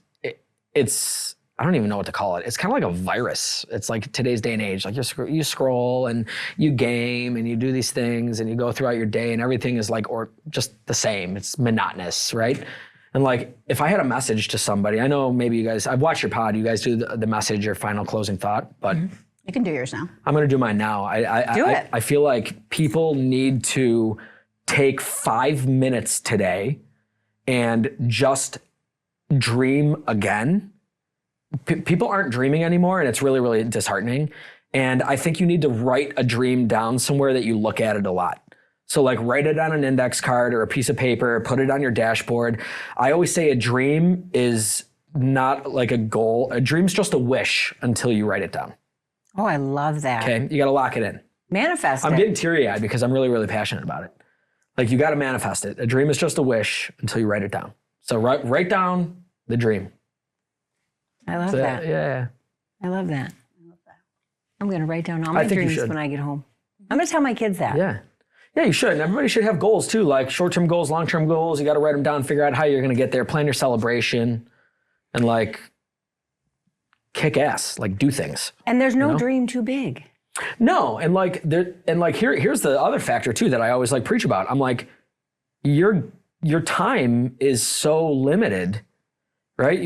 I don't even know what to call it. It's kind of like a virus. It's like today's day and age. Like you scroll and you game and you do these things and you go throughout your day and everything is like, or just the same. It's monotonous, right? And like, if I had a message to somebody, I know maybe you guys, I've watched your pod, you guys do the message or final closing thought, but You can do yours now. I'm going to do mine now. I feel like people need to take 5 minutes today and just dream again. People aren't dreaming anymore, and it's really, really disheartening. And I think you need to write a dream down somewhere that you look at it a lot. So like write it on an index card or a piece of paper, put it on your dashboard. I always say a dream is not like a goal. A dream's just a wish until you write it down. Oh, I love that. Okay, you got to lock it in. Manifest I'm it. getting teary-eyed because I'm really, really passionate about it. Like you got to manifest it. A dream is just a wish until you write it down. So write down the dream. I love that. Yeah. I love that. I'm going to write down all my dreams when I get home. I'm going to tell my kids that. Yeah. Yeah, you should. And everybody should have goals too, like short-term goals, long-term goals. You got to write them down, figure out how you're going to get there, plan your celebration, and like kick ass, like do things. And there's no dream too big. No, and like here's the other factor too that I always like preach about. I'm like, your time is so limited, right?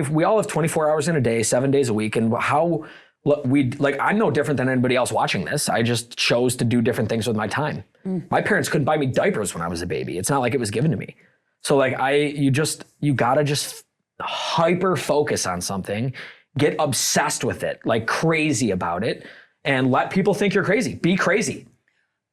We all have 24 hours in a day, 7 days a week, and I'm no different than anybody else watching this. I just chose to do different things with my time. My parents couldn't buy me diapers when I was a baby. It's not like it was given to me. So like you gotta just hyper focus on something, get obsessed with it, like crazy about it, and let people think you're crazy. Be crazy.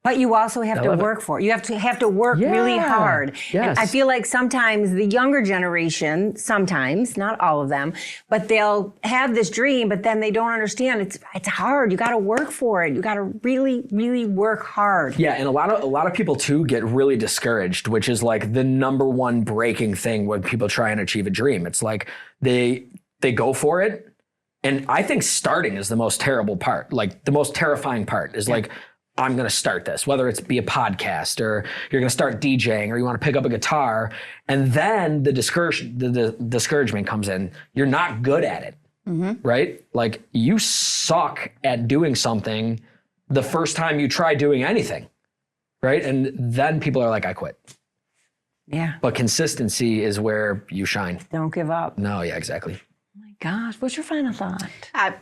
But you also have to work for it. You have to work really hard. Yes. And I feel like sometimes the younger generation, sometimes, not all of them, but they'll have this dream, but then they don't understand it's hard. You got to work for it. You got to really, really work hard. Yeah, and a lot of people too get really discouraged, which is like the number one breaking thing when people try and achieve a dream. It's like they go for it, and I think starting is the most terrible part. Like the most terrifying part is like, I'm going to start this, whether it's be a podcast or you're going to start DJing or you want to pick up a guitar. And then the discouragement comes in. You're not good at it, right? Like you suck at doing something the first time you try doing anything, right? And then people are like, I quit. Yeah. But consistency is where you shine. Don't give up. No, yeah, exactly. Gosh, what's your final thought?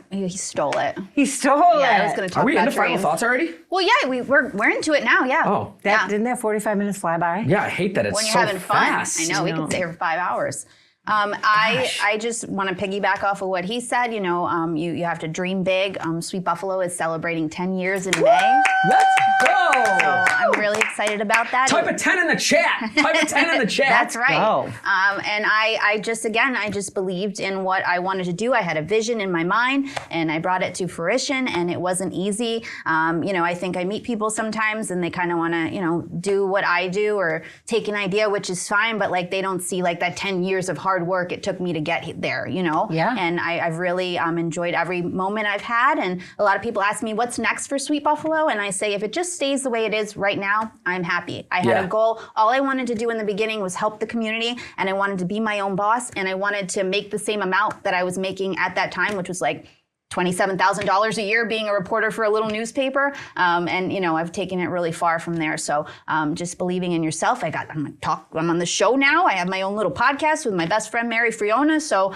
He stole it. He stole it. Yeah, I was going to talk about Are we into final dreams. thoughts already? Well, yeah, we're into it now. Yeah. Oh. Didn't that 45 minutes fly by? Yeah, I hate that it's When you're so having fast. fun. I know, we could stay here for 5 hours. I just want to piggyback off of what he said. You know, you have to dream big. Sweet Buffalo is celebrating 10 years in May. Let's go! So I'm really excited about that. Type a 10 in the chat. Type a 10 in the chat. That's right. Go. And I just believed in what I wanted to do. I had a vision in my mind and I brought it to fruition, and it wasn't easy. I think I meet people sometimes and they kind of want to, do what I do or take an idea, which is fine, but like they don't see like that 10 years of hard work it took me to get there, Yeah. And I've really enjoyed every moment I've had. And a lot of people ask me, what's next for Sweet Buffalo? And I say, if it just stays the way it is right now, I'm happy. I had a goal. All I wanted to do in the beginning was help the community, and I wanted to be my own boss, and I wanted to make the same amount that I was making at that time, which was like $27,000 a year being a reporter for a little newspaper. I've taken it really far from there. So just believing in yourself. I'm on the show now. I have my own little podcast with my best friend, Mary Friona. So,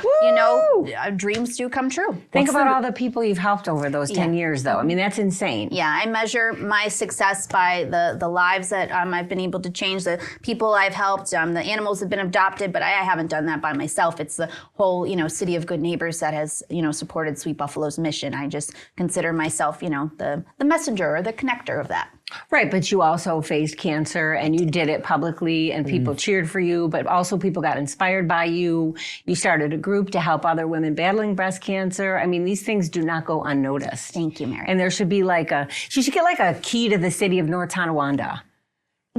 dreams do come true. Think about all the people you've helped over those 10 years, though. I mean, that's insane. Yeah, I measure my success by the lives that I've been able to change, the people I've helped. The animals have been adopted, but I haven't done that by myself. It's the whole, City of Good Neighbors that has, supported Sweet Buffalo's mission. I just consider myself, the messenger or the connector of that. Right, but you also faced cancer and you did it publicly and people cheered for you, but also people got inspired by you. You started a group to help other women battling breast cancer. I mean, these things do not go unnoticed. Thank you, Mary. And there should be she should get like a key to the city of North Tonawanda.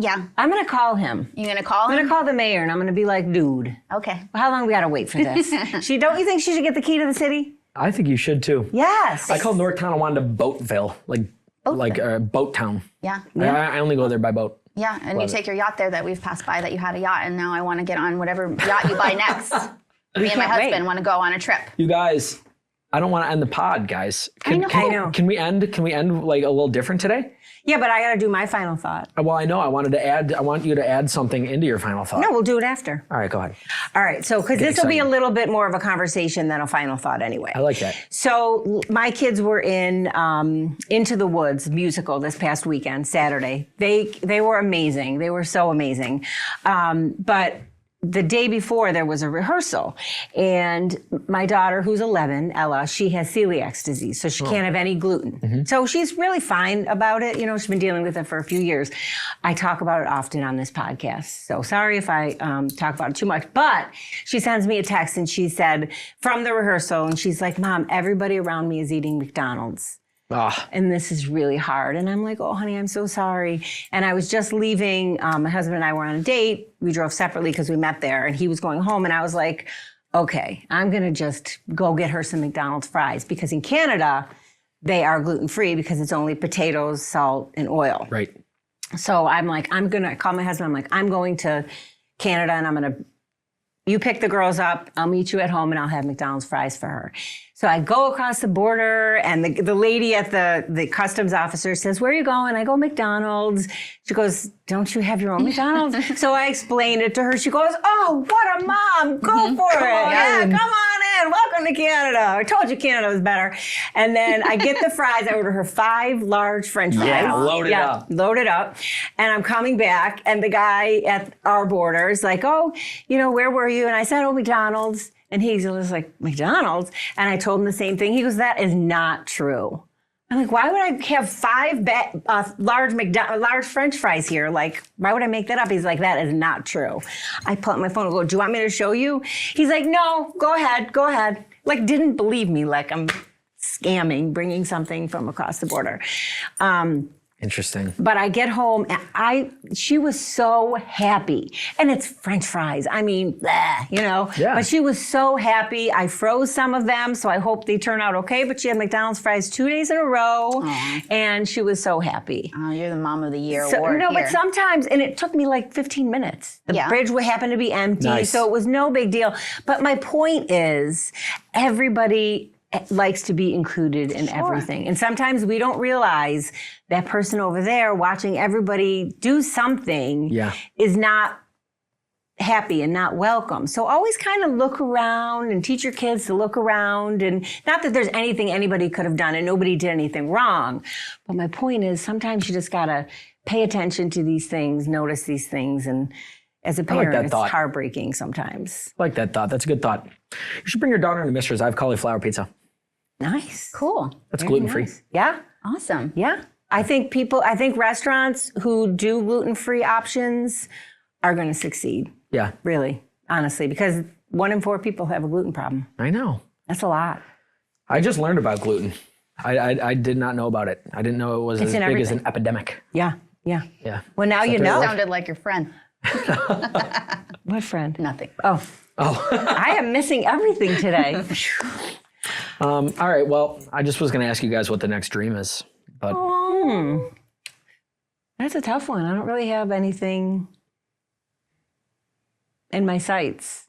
Yeah. I'm going to call him. You're going to call him? I'm going to call the mayor and I'm going to be like, dude. Okay. How long we got to wait for this? Don't you think she should get the key to the city? I think you should too. Yes. I call North Tonawanda Boatville, boat town. Yeah. I only go there by boat. Yeah, and you take your yacht there that we've passed by that you had a yacht, and now I want to get on whatever yacht you buy next. Me and my husband want to go on a trip. You guys, I don't want to end the pod, guys. I know. Can we end like a little different today? Yeah, but I got to do my final thought. Well, I know. I want you to add something into your final thought. No, we'll do it after. All right, go ahead. All right. So, because this will be a excited. little bit more of a conversation than a final thought anyway. I like that. So my kids were in Into the Woods musical this past weekend, Saturday. They were amazing. They were so amazing. But the day before there was a rehearsal, and my daughter, who's 11, Ella, she has celiac disease, so she can't have any gluten. So she's really fine about it. You know, she's been dealing with it for a few years. I talk about it often on this podcast, so sorry if I talk about it too much. But she sends me a text, and she said from the rehearsal, and she's like, "Mom, everybody around me is eating McDonald's. And this is really hard." And I'm like, "Oh, honey, I'm so sorry." And I was just leaving. My husband and I were on a date. We drove separately because we met there, and he was going home. And I was like, okay, I'm going to just go get her some McDonald's fries, because in Canada, they are gluten-free because it's only potatoes, salt, and oil. Right. So I'm like, I'm going to call my husband. I'm like, I'm going to Canada, and you pick the girls up, I'll meet you at home, and I'll have McDonald's fries for her. So I go across the border, and the lady at the customs officer says, "Where are you going?" I go, "McDonald's." She goes, "Don't you have your own McDonald's?" So I explained it to her. She goes, "Oh, what a mom. Go for it. Yeah, come on in. Welcome to Canada. I told you Canada was better." And then I get the fries. I order her 5 large French fries. Yeah, load it up. Load it up. And I'm coming back, and the guy at our border is like, "Oh, where were you?" And I said, "Oh, McDonald's." And he was like, "McDonald's?" And I told him the same thing. He goes, "That is not true." I'm like, "Why would I have 5 large French fries here? Like, why would I make that up?" He's like, "That is not true." I pull out my phone and go, "Do you want me to show you?" He's like, "No, go ahead. Like, didn't believe me, like I'm scamming, bringing something from across the border. Interesting. But I get home, and she was so happy. And it's French fries. I mean, bleh, Yeah. But she was so happy. I froze some of them, so I hope they turn out okay. But she had McDonald's fries 2 days in a row, and she was so happy. Oh, you're the mom of the year award No, here. but sometimes, and it took me like 15 minutes. The bridge happened to be empty, Nice. so it was no big deal. But my point is, everybody likes to be included in everything. And sometimes we don't realize that person over there watching everybody do something is not happy and not welcome. So always kind of look around and teach your kids to look around. And not that there's anything anybody could have done and nobody did anything wrong. But my point is, sometimes you just got to pay attention to these things, notice these things. And as a parent, it's heartbreaking sometimes. I like that thought. That's a good thought. You should bring your daughter into Mister's. I have cauliflower pizza. Nice. Cool. That's gluten-free. Nice. Yeah. Awesome. Yeah. I think restaurants who do gluten-free options are going to succeed. Yeah. Really, honestly, because 1 in 4 people have a gluten problem. I know. That's a lot. I just learned about gluten. I did not know about it. I didn't know it was as big as an epidemic. Yeah. Yeah. Yeah. Well, now you know. Sounded like your friend. What friend? Nothing. Oh. I am missing everything today. All right. Well, I just was going to ask you guys what the next dream is, but That's a tough one. I don't really have anything in my sights.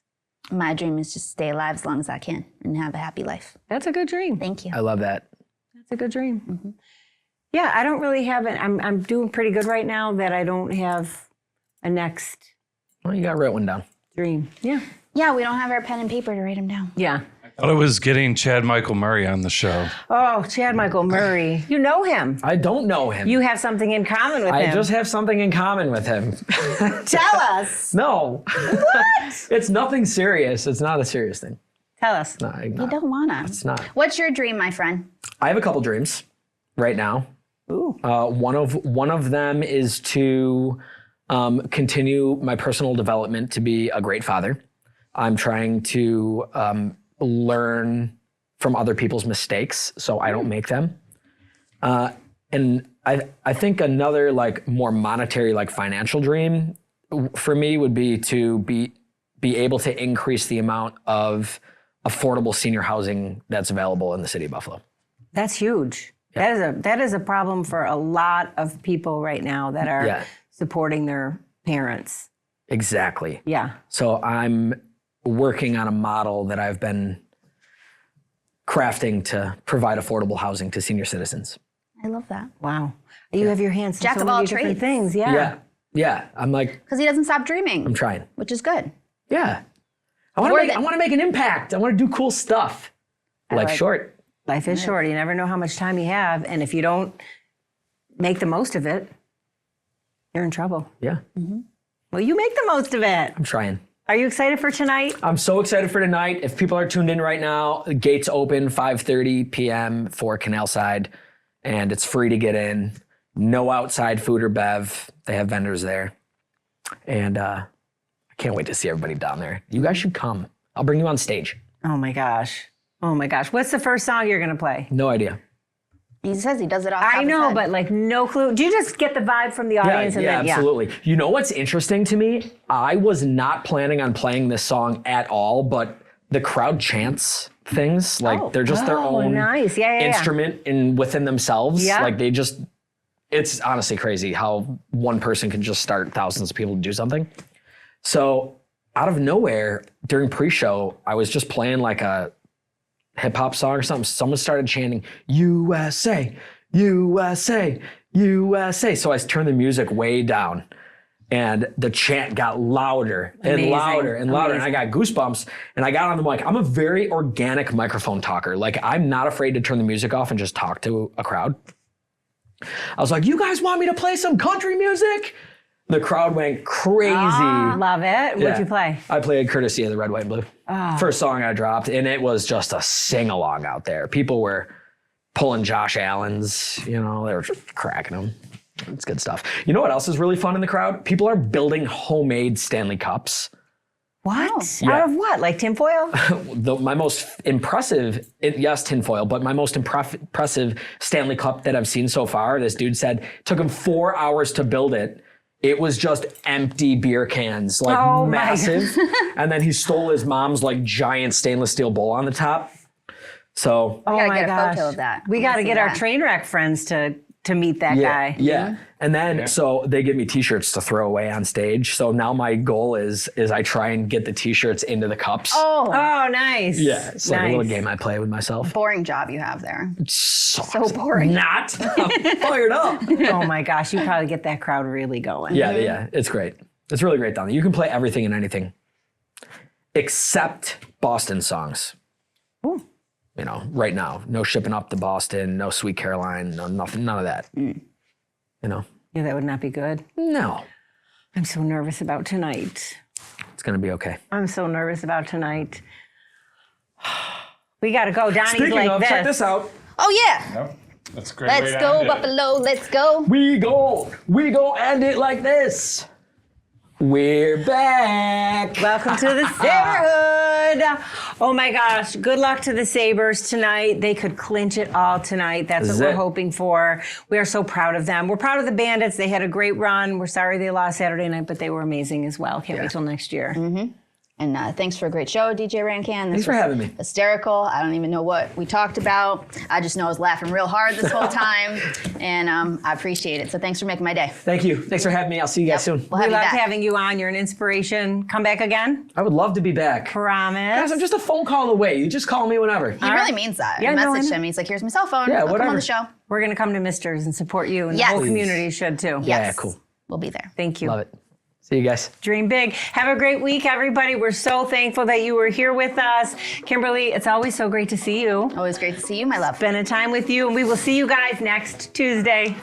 My dream is just stay alive as long as I can and have a happy life. That's a good dream. Thank you. I love that. That's a good dream. Yeah, I don't really have it. I'm doing pretty good right now that I don't have a next Well, you got to write one down. dream. Yeah. Yeah, we don't have our pen and paper to write them down. Yeah. I thought it was getting Chad Michael Murray on the show. Oh, Chad Michael Murray. You know him. I don't know him. You have something in common with I him. just have something in common with him. Tell us. No. What? It's nothing serious. It's not a serious thing. Tell us. No, You don't wanna. It's not. What's your dream, my friend? I have a couple dreams right now. Ooh. One of them is to continue my personal development to be a great father. I'm trying to learn from other people's mistakes so I don't make them. And I think another like more monetary, like financial dream for me would be to be able to increase the amount of affordable senior housing that's available in the city of Buffalo. That's huge. That is a problem for a lot of people right now that are supporting their parents. Exactly. Yeah. So I'm working on a model that I've been crafting to provide affordable housing to senior citizens. I love that. Wow. You have your hands in Jack so of many all different trades. things. Yeah. Yeah. I'm like, Because he doesn't stop dreaming, I'm trying. which is good. Yeah. I want to make an impact. I want to do cool stuff. Life's like- short. Life is short. You never know how much time you have. And if you don't make the most of it, you're in trouble. Yeah. Well, you make the most of it. I'm trying. Are you excited for tonight? I'm so excited for tonight. If people are tuned in right now, the gates open 5:30 p.m. for Canal Side, and it's free to get in. No outside food or bev. They have vendors there. And I can't wait to see everybody down there. You guys should come. I'll bring you on stage. Oh my gosh. Oh my gosh. What's the first song you're going to play? No idea. He says he does it off the top I of his know, head. but like no clue. Do you just get the vibe from the audience? Yeah, absolutely. You know what's interesting to me? I was not planning on playing this song at all, but the crowd chants things. Like they're just their own nice. Yeah. instrument within themselves. Yeah. Like it's honestly crazy how one person can just start thousands of people to do something. So out of nowhere during pre-show, I was just playing like a hip hop song or something. Someone started chanting USA, USA, USA. So I turned the music way down and the chant got louder and louder and louder. And I got goosebumps and I got on the mic. I'm a very organic microphone talker. Like I'm not afraid to turn the music off and just talk to a crowd. I was like, you guys want me to play some country music? The crowd went crazy. Love it. What'd you play? I played Courtesy of the Red, White, and Blue. First song I dropped, and it was just a sing-along out there. People were pulling Josh Allen's, they were just cracking them. It's good stuff. You know what else is really fun in the crowd? People are building homemade Stanley Cups. What? Yeah. Out of what? Like tinfoil? My most impressive, yes, tinfoil, but my most impressive Stanley Cup that I've seen so far, this dude said, it took him 4 hours to build it. It was just empty beer cans, like massive. And then he stole his mom's like giant stainless steel bowl on the top. So we gotta my get gosh. a photo of that. We got to see get our that. train wreck friends to meet that guy. Yeah. And then, so they give me t-shirts to throw away on stage. So now my goal is I try and get the t-shirts into the cups. Oh, nice. Yeah. It's like a little game I play with myself. Boring job you have there. So boring. Not. I'm fired up. Oh my gosh, you probably get that crowd really going. Yeah. It's great. It's really great down there. You can play everything and anything except Boston songs. Ooh. Right now, no Shipping Up to Boston, no Sweet Caroline, no nothing, none of that. Yeah, that would not be good. No. I'm so nervous about tonight. It's going to be okay. I'm so nervous about tonight. We got to go. Donnie's Speaking like of, this. check this out. Oh yeah. Yep. That's a great. way Let's to go, end it. Buffalo. Let's go. We go end it like this. We're back. Welcome to the Saberhood. Oh my gosh. Good luck to the Sabres tonight. They could clinch it all tonight. That's what we're hoping for. We are so proud of them. We're proud of the Bandits. They had a great run. We're sorry they lost Saturday night, but they were amazing as well. Can't wait till next year. And thanks for a great show, DJ Rankan. Thanks for having me. Hysterical. I don't even know what we talked about. I just know I was laughing real hard this whole time, and I appreciate it. So thanks for making my day. Thank you. Thanks for having me. I'll see you guys soon. We'll have We you loved back. having you on. You're an inspiration. Come back again. I would love to be back. Promise. Guys, I'm just a phone call away. You just call me whenever. He really means that. Yeah, I no, I messaged know. him. He's like, "Here's my cell phone. Yeah, I'll come whatever. on the show." We're going to come to Misters and support you, and Yes. the whole Please. community should too. Yes. Yeah, cool. We'll be there. Thank you. Love it. See you guys. Dream big. Have a great week, everybody. We're so thankful that you were here with us. Kimberly, it's always so great to see you. Always great to see you, my love. Spend a time with you, and we will see you guys next Tuesday.